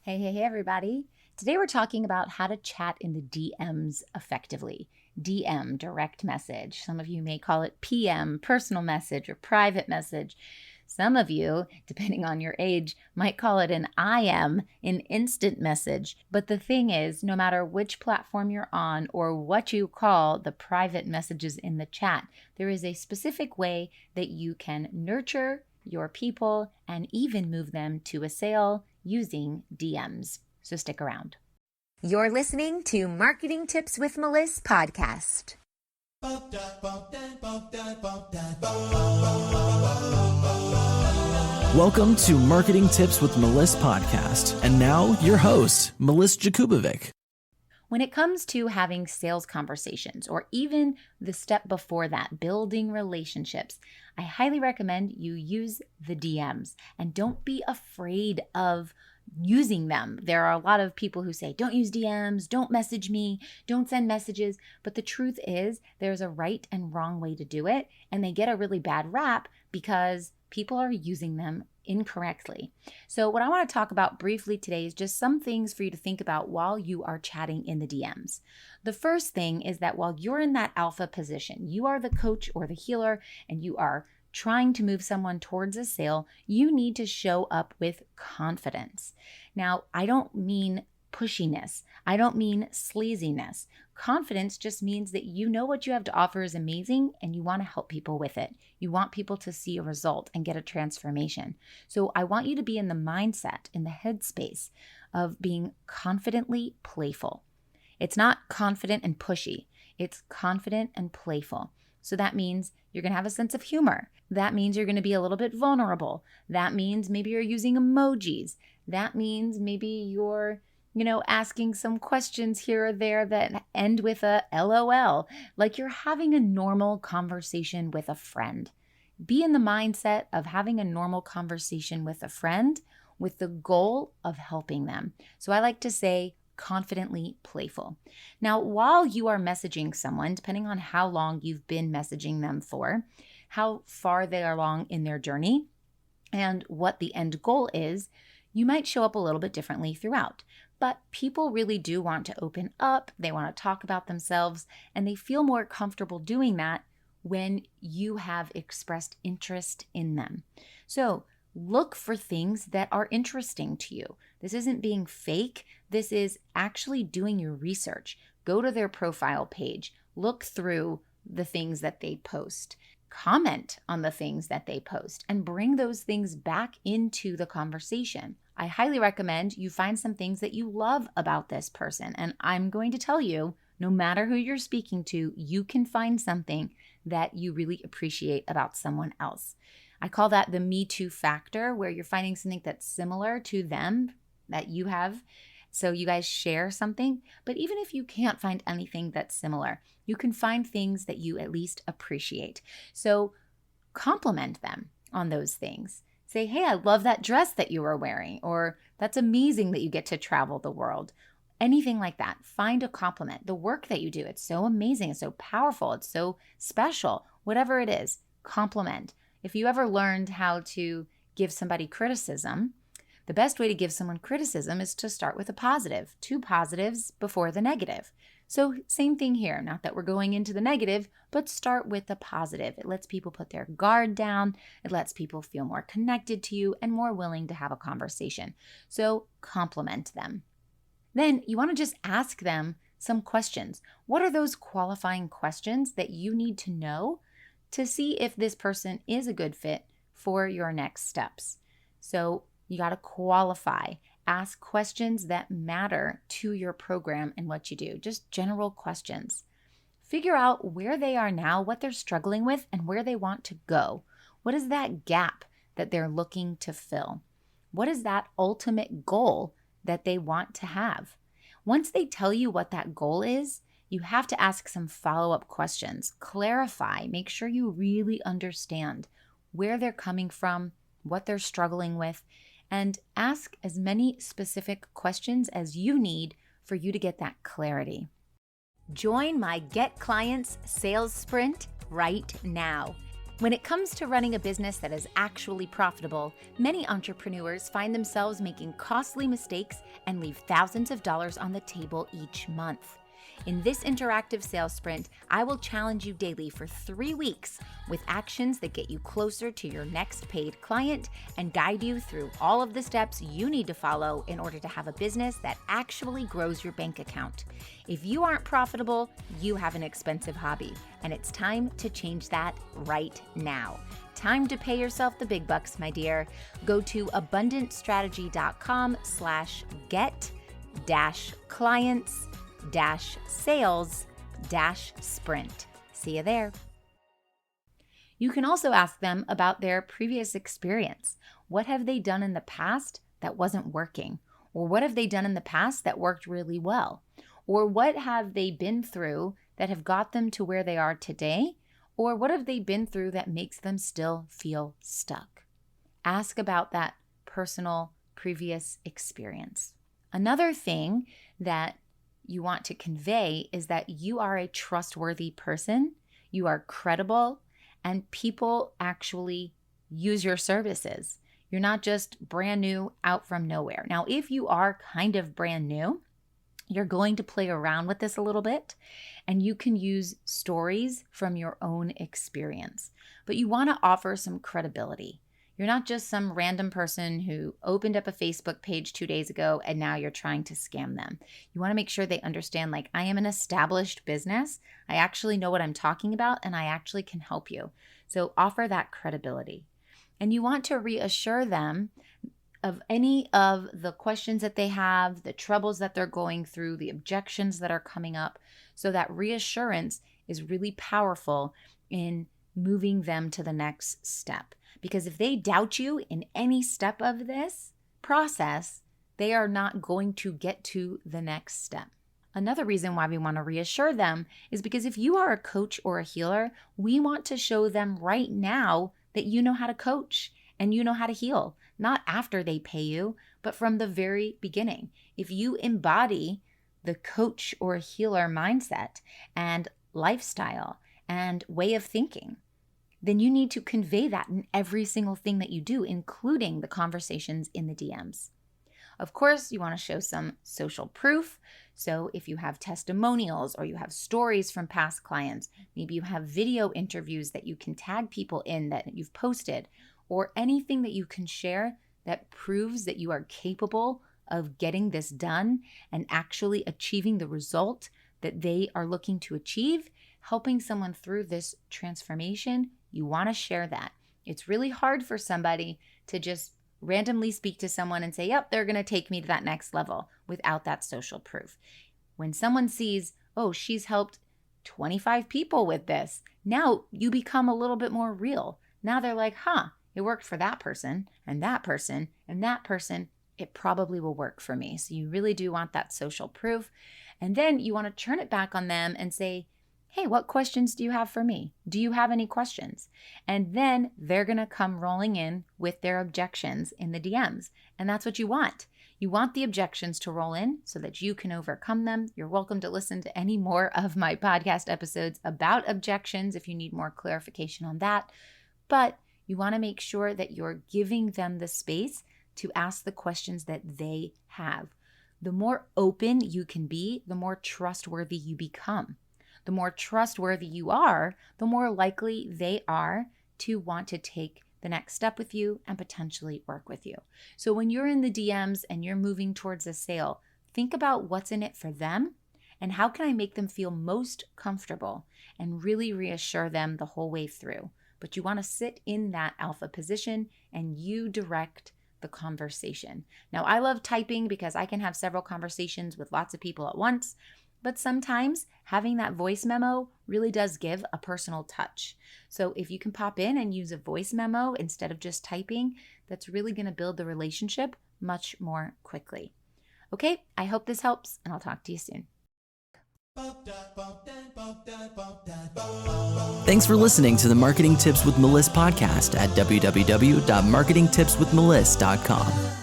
Hey, everybody. Today we're talking about how to chat in the DMs effectively. DM, direct message. Some of you may call it PM, personal message, or private message. Some of you, depending on your age, might call it an IM, an instant message. But the thing is, no matter which platform you're on or what you call the private messages in the chat, there is a specific way that you can nurture your people and even move them to a sale using DMs. So stick around. You're listening to Marketing Tips with Meliss podcast. Welcome to Marketing Tips with Meliss podcast. And now your host, Meliss Jakubovic. When it comes to having sales conversations, or even the step before that, building relationships, I highly recommend you use the DMs and don't be afraid of using them. There are a lot of people who say, don't use DMs, don't message me, don't send messages. But the truth is there's a right and wrong way to do it. And they get a really bad rap because people are using them incorrectly. So what I want to talk about briefly today is just some things for you to think about while you are chatting in the DMs. The first thing is that while you're in that alpha position, you are the coach or the healer, and you are trying to move someone towards a sale, you need to show up with confidence. Now, I don't mean pushiness. I don't mean sleaziness. Confidence just means that you know what you have to offer is amazing and you want to help people with it. You want people to see a result and get a transformation. So I want you to be in the mindset, in the headspace of being confidently playful. It's not confident and pushy. It's confident and playful. So that means you're going to have a sense of humor. That means you're going to be a little bit vulnerable. That means maybe you're using emojis. That means maybe you're asking some questions here or there that end with a LOL, like you're having a normal conversation with a friend. Be in the mindset of having a normal conversation with a friend with the goal of helping them. So I like to say confidently playful. Now, while you are messaging someone, depending on how long you've been messaging them for, how far they are along in their journey, and what the end goal is, you might show up a little bit differently throughout. But people really do want to open up, they want to talk about themselves, and they feel more comfortable doing that when you have expressed interest in them. So look for things that are interesting to you. This isn't being fake. This is actually doing your research. Go to their profile page, look through the things that they post, comment on the things that they post, and bring those things back into the conversation. I highly recommend you find some things that you love about this person. And I'm going to tell you, no matter who you're speaking to, you can find something that you really appreciate about someone else. I call that the Me Too factor, where you're finding something that's similar to them that you have. So you guys share something. But even if you can't find anything that's similar, you can find things that you at least appreciate. So compliment them on those things. Say, hey, I love that dress that you were wearing, or that's amazing that you get to travel the world. Anything like that. Find a compliment. The work that you do, it's so amazing. It's so powerful. It's so special. Whatever it is, compliment. If you ever learned how to give somebody criticism, the best way to give someone criticism is to start with a positive. 2 positives before the negative. So same thing here. Not that we're going into the negative, but start with the positive. It lets people put their guard down. It lets people feel more connected to you and more willing to have a conversation. So compliment them. Then you want to just ask them some questions. What are those qualifying questions that you need to know to see if this person is a good fit for your next steps? So you got to qualify. Ask questions that matter to your program and what you do. Just general questions. Figure out where they are now, what they're struggling with, and where they want to go. What is that gap that they're looking to fill? What is that ultimate goal that they want to have? Once they tell you what that goal is, you have to ask some follow-up questions. Clarify. Make sure you really understand where they're coming from, what they're struggling with, and ask as many specific questions as you need for you to get that clarity. Join my Get Clients Sales Sprint right now. When it comes to running a business that is actually profitable, many entrepreneurs find themselves making costly mistakes and leave thousands of dollars on the table each month. In this interactive sales sprint, I will challenge you daily for 3 weeks with actions that get you closer to your next paid client and guide you through all of the steps you need to follow in order to have a business that actually grows your bank account. If you aren't profitable, you have an expensive hobby, and it's time to change that right now. Time to pay yourself the big bucks, my dear. Go to abundant-strategy.com/get-clients-sales-sprint. See you there. You can also ask them about their previous experience. What have they done in the past that wasn't working? Or what have they done in the past that worked really well? Or what have they been through that have got them to where they are today? Or what have they been through that makes them still feel stuck? Ask about that personal previous experience. Another thing that you want to convey is that you are a trustworthy person, you are credible, and people actually use your services. You're not just brand new out from nowhere. Now, if you are kind of brand new, you're going to play around with this a little bit, and you can use stories from your own experience. But you want to offer some credibility. You're not just some random person who opened up a Facebook page 2 days ago and now you're trying to scam them. You want to make sure they understand, like, I am an established business. I actually know what I'm talking about and I actually can help you. So offer that credibility. And you want to reassure them of any of the questions that they have, the troubles that they're going through, the objections that are coming up. So that reassurance is really powerful in moving them to the next step. Because if they doubt you in any step of this process, they are not going to get to the next step. Another reason why we want to reassure them is because if you are a coach or a healer, we want to show them right now that you know how to coach and you know how to heal, not after they pay you, but from the very beginning. If you embody the coach or healer mindset and lifestyle and way of thinking, then you need to convey that in every single thing that you do, including the conversations in the DMs. Of course, you want to show some social proof. So if you have testimonials or you have stories from past clients, maybe you have video interviews that you can tag people in that you've posted, or anything that you can share that proves that you are capable of getting this done and actually achieving the result that they are looking to achieve, helping someone through this transformation. You want to share that. It's really hard for somebody to just randomly speak to someone and say, yep, they're going to take me to that next level without that social proof. When someone sees, oh, she's helped 25 people with this, now you become a little bit more real. Now they're like, it worked for that person and that person and that person. It probably will work for me. So you really do want that social proof. And then you want to turn it back on them and say, hey, what questions do you have for me? Do you have any questions? And then they're going to come rolling in with their objections in the DMs. And that's what you want. You want the objections to roll in so that you can overcome them. You're welcome to listen to any more of my podcast episodes about objections if you need more clarification on that. But you want to make sure that you're giving them the space to ask the questions that they have. The more open you can be, the more trustworthy you become. The more trustworthy you are, the more likely they are to want to take the next step with you and potentially work with you. So when you're in the DMs and you're moving towards a sale, think about what's in it for them and how can I make them feel most comfortable and really reassure them the whole way through. But you want to sit in that alpha position and you direct the conversation. Now, I love typing because I can have several conversations with lots of people at once. But sometimes having that voice memo really does give a personal touch. So if you can pop in and use a voice memo instead of just typing, that's really going to build the relationship much more quickly. Okay, I hope this helps, and I'll talk to you soon. Thanks for listening to the Marketing Tips with Meliss podcast at www.marketingtipswithmeliss.com.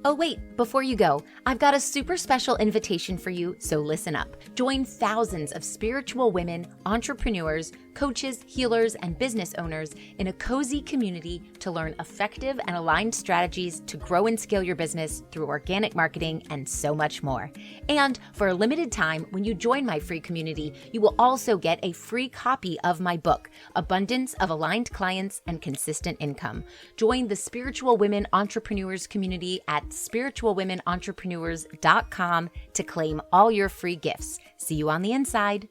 Oh wait, before you go, I've got a super special invitation for you, so listen up. Join thousands of spiritual women, entrepreneurs, coaches, healers, and business owners in a cozy community to learn effective and aligned strategies to grow and scale your business through organic marketing and so much more. And for a limited time, when you join my free community, you will also get a free copy of my book, Abundance of Aligned Clients and Consistent Income. Join the Spiritual Women Entrepreneurs community at spiritualwomenentrepreneurs.com to claim all your free gifts. See you on the inside.